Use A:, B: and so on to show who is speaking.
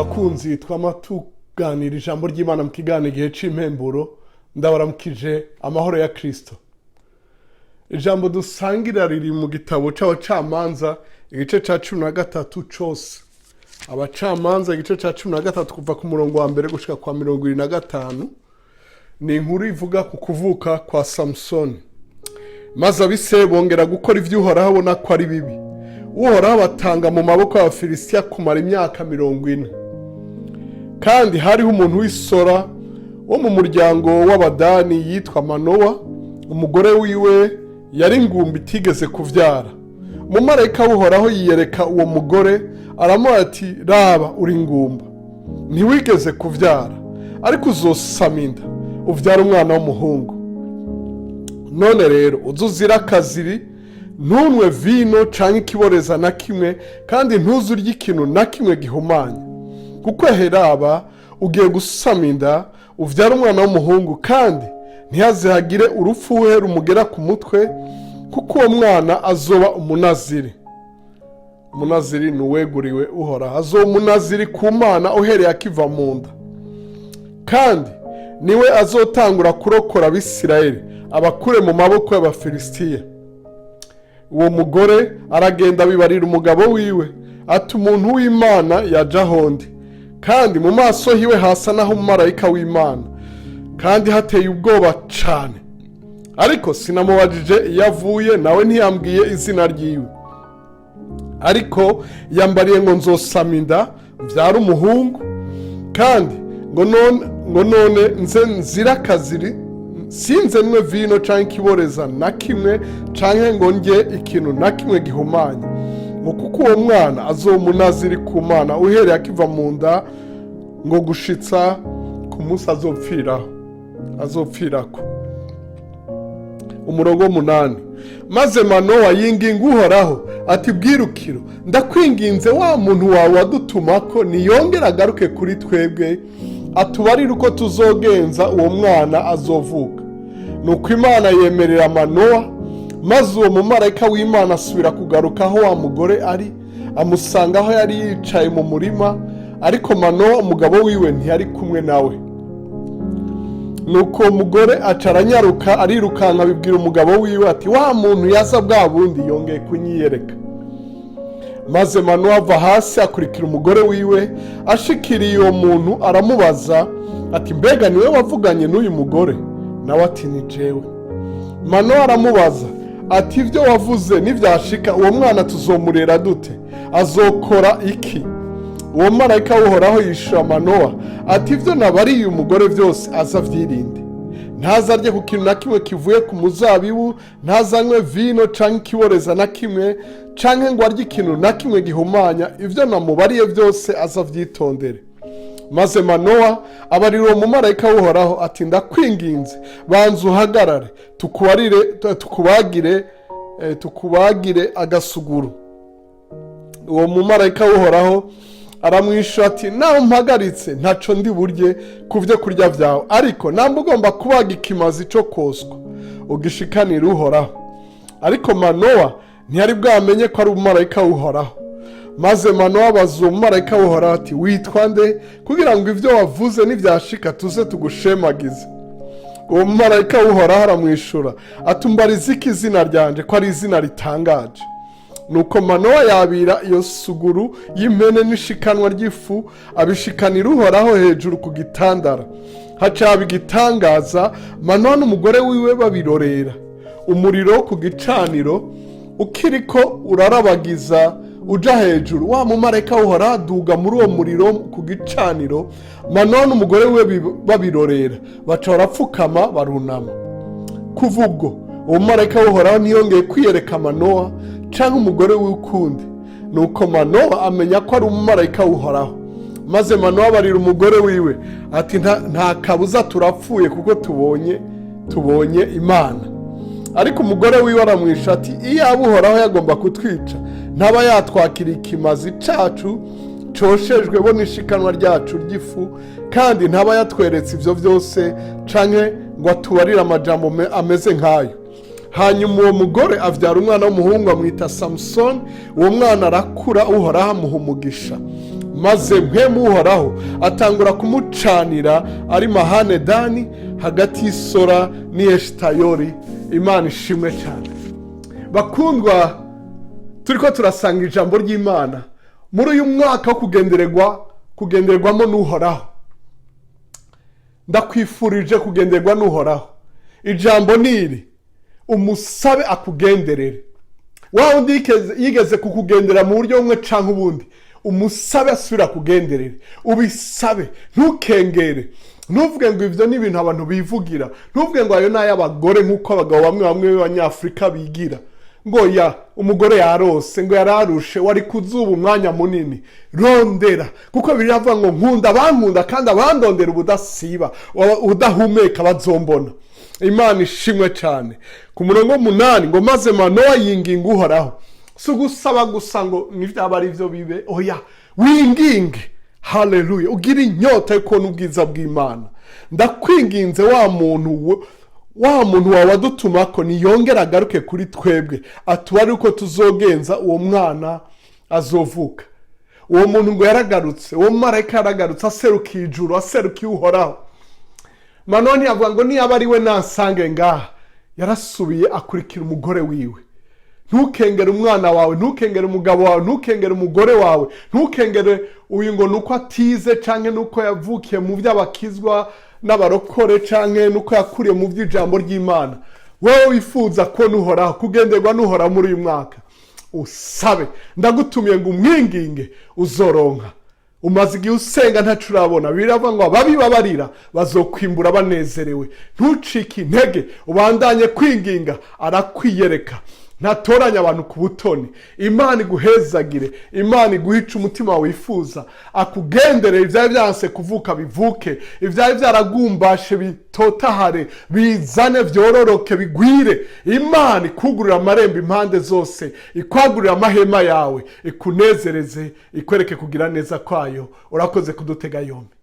A: bakunzi twamatuganira ijambo ry'Imana mu kiganiro igihe c'impemburo ndabaramukije amahoro ya Kristo. Ijambo dusangira riri mu gitabo c'abacamanza igice ca 13 cose. Abacamanza igice ca 13 kuva ku murongo wa mbere gushika kwa 25 ni inkuru ivuga ku kuvuka kwa Samsoni. Maze abise bongera gukora ivyo Uhoraho abona ko ari bibi. Uhoraho batanga mu maboko y'Abafilisitiya kumara imyaka 40. Kandi hariho umuntu w'isora wo mu muryango w'Abadani yitwa Manowa, umugore wiwe yari ingumba itigeze kuvyara. Umumarayika w'Uhoraho yiyereka uwo mugore aramuha ati, raba uri ingumba, ntiwigeze kuvyara, ariko uzosama inda uvyara umwana w'umuhungu. None rero uzuzira akaziri, ntunwe vino canke ikiboreza na kimwe, kandi ntuzurye ikintu na kimwe gihumanya, kuko heraba ugiye gusama inda uvyara umwana w'umuhungu, kandi ntihazihagire urufuhe rumugera ku mutwe, kuko uwo mwana azoba umunaziri. Umunaziri ni uweguriwe Uhoraho, azoba umunaziri ku Mana uhereye akiva mu nda, kandi niwe azotangura kurokora Abisirayeli abakure mu maboko y'Abafilisitiya. Uwo mugore aragenda bibarira umugabo wiwe ati, umuntu w'Imana yaja hondi, kandi mu maso hiwe hasa naho umumarayika w'Imana, kandi hateye ubwoba cane. Ariko sinamubajije iyo avuye, nawe ntiyambwiye izina ryiwe. Ariko yambariye ngo nzosama inda mvyara umuhungu, kandi ngo none nze nzira akaziri, sinze nwe vino canke ikiboreza na kimwe, canke ngo ndye ikintu na kimwe gihumanya, ngo kuko uwo mwana azoba umunaziri ku Mana uhereye akiva mu nda, ngo gushitsa ku munsi azopfirako. Umurongo 8. Maze Manowa yinginga Uhoraho ati, bwirukiro, ndakwinginze wa muntu wawe wadutumako niyongera agaruke kuri twebwe, atubarire uko tuzogenza uwo mwana azovuka. Nuko Imana yemerera Manowa, maze uwo mumarayika w'Imana asubira kugaruka aho wa mugore ari, amusanga aho yari yicaye mu murima, ariko Manowa umugabo wiwe ntiyari kumwe nawe. Nuko umugore aca aranyaruka arirukanka abibwira umugabo wiwe ati, wa muntu yaza bwa bundi yongeye kunyiyereka. Maze Manowa ava hasi akurikira umugore wiwe, ashikiriye uwo muntu aramubaza ati, mbega niwe wavuganye n'uyu mugore? Nawe ati, ni jewe. Manowa aramubaza ati, ivyo wavuze nivyashika uwo mwana tuzomurera dute? Azokora iki? Uwo marayika w'Uhoraho yishura Manowa ati, ivyo nabariye umugore vyose azavyirinde. Ntazarye ku kintu na kimwe kivuye ku muzabibu, ntazanywe vino canke ikiboreza na kimwe, canke ngo arye ikintu na kimwe gihumanya, ivyo namubariye vyose azavyitondere. Maze Manowa abarira uwo mumarayika w'Uhoraho ati, ndakwinginze banza uhagarare tukubagire agasuguru. Uwo mumarayika w'Uhoraho aramwisha ati, nawe mpagaritse ntaco ndi burye ku vyo kurya vyawe, ariko namba ugomba kubaga ikimazi co koswa ugishikanira Uhoraho. Ariko Manowa ntiyari bwamenye ko ari umumarayika w'Uhoraho. Maze Manowa abaza uwo mumarayika w'Uhoraho ati, witwa nde, kugira ngo ivyo wavuze nivyashika tuze tugushemagize? Uwo mumarayika w'Uhoraho aramwishura ati, umbariza iki izina ryanje, ko ari izina ritangaje? Nuko Manowa yabira iyo suguru y'impene n'ishikanwa ry'ifu abishikanira Uhoraho hejuru ku gitandara. Hacaba igitangaza, Manowa n'umugore wiwe babirorera. Umuriro ku gicaniro ukiriko urarabagiza uja hejuru, wa mumarayika w'Uhoraho aduga muri uwo muriro ku gicaniro. Manowa n'umugore wiwe babirorera, baca barapfukama barunama. Kuva ubwo uwo mumarayika w'Uhoraho ntiyongeye kwiyereka Manowa canke umugore wiwe ukundi. Nuko Manowa amenya ko ari umumarayika w'Uhoraho. Maze Manowa abarira umugore wiwe ati, nta kabuza turapfuye, kuko tubonye Imana. Ariko umugore wiwe aramwisha ati, iyaba Uhoraho yagomba kutwica, ntaba yatwakira ikimazi cacu coshejwe bo n'ishikanwa ryacu ry'ifu, kandi ntaba yatweretse ivyo vyose, canke ngo atubarire amajambo ameze nk'ayo. Hanyuma uwo mugore avyara umwana w'umuhungu amwita Samsoni. Uwo mwana arakura, Uhoraho amuha umugisha. maze mpwemu Uhoraho atangura kumucanira ari Mahane Dani hagati y'Isora n'Eshitayoli. Imana ishimwe cyane. Bakundwa, turiko turasanga ijambo ry'Imana muri uyu mwaka wo kugenderwamo n'Uhoraho. Ndakwifurije kugenderwa n'Uhoraho. Ijambo niri: umusabe akugenderere. Wa undi yigeze kukugendera mu buryo bumwe canke ubundi, umusabe asubira kugenderere. Ubisabe, ntukengere. Ntuvuge ngo ivyo ni ibintu abantu bivugira. Ntuvuge ngo ayo n'ay'abagore nk'uko abagabo bamwe b'Abanyafrika bigira. Ngo ya umugore yarose, ngo yararushe, wari kuzuba umwanya munini. Rondera, kuko biravuga ngo nkunda bankunda kandi abandondera ubudasiba, udahumeka bazombona. Imana ishimwe cyane. Ku murongo 8 ngo maze Manowa yinginga Uhoraho. Si ugusaba gusa ngo nivyaba ari byo bibe, oya, winginge. Haleluya. Ugira inyota yo kubona ubwiza bw'Imana. Ndakwinginze wa muntu wawe adutumako niyongera agaruke kuri twebwe, atubare uko tuzogenza uwo mwana azovuka. Uwo muntu ngo yaragarutse, uwo marayika yaragarutse aserukiye ijuru, aserukiye Uhoraho. Manoni avuga ngo niyaba ari we nansange ngaha, yarasubiye akurikira umugore wiwe. Ntukengere umwana wawe, ntukengere umugabo wawe, ntukengere umugore wawe, ntukengere uyu ngo nuko atize canke nuko yavukiye mu by'abakizwa n'abarokore canke nuko yakuriye mu by'ijambo ry'Imana. Wewe wifuza ko Uhoraho, kugenderwa n'Uhoraho muri uyu mwaka, usabe. Ndagutumiye ngo umwinginge, uzoronka. Umaze igihe usenga ntacu urabona. Biravuga ngo ababi babarira bazokwimbura banezerewe. Ntucike intege, ubandanye kwinginga, arakwiyereka. Ntatoranya abantu ku butoni. Imana iguhezagire, Imana iguhica umutima wifuza, akugenderere. Ivyari byanse kuvuka bivuke, ivyari byaragumbashe bitotahare, bizane vyororoke, bigwire. Imana ikugurira amarembo impande zose, ikwagurira amahema yawe, ikunezereze, ikwereke kugira neza kwayo. Urakoze kudutega yombi.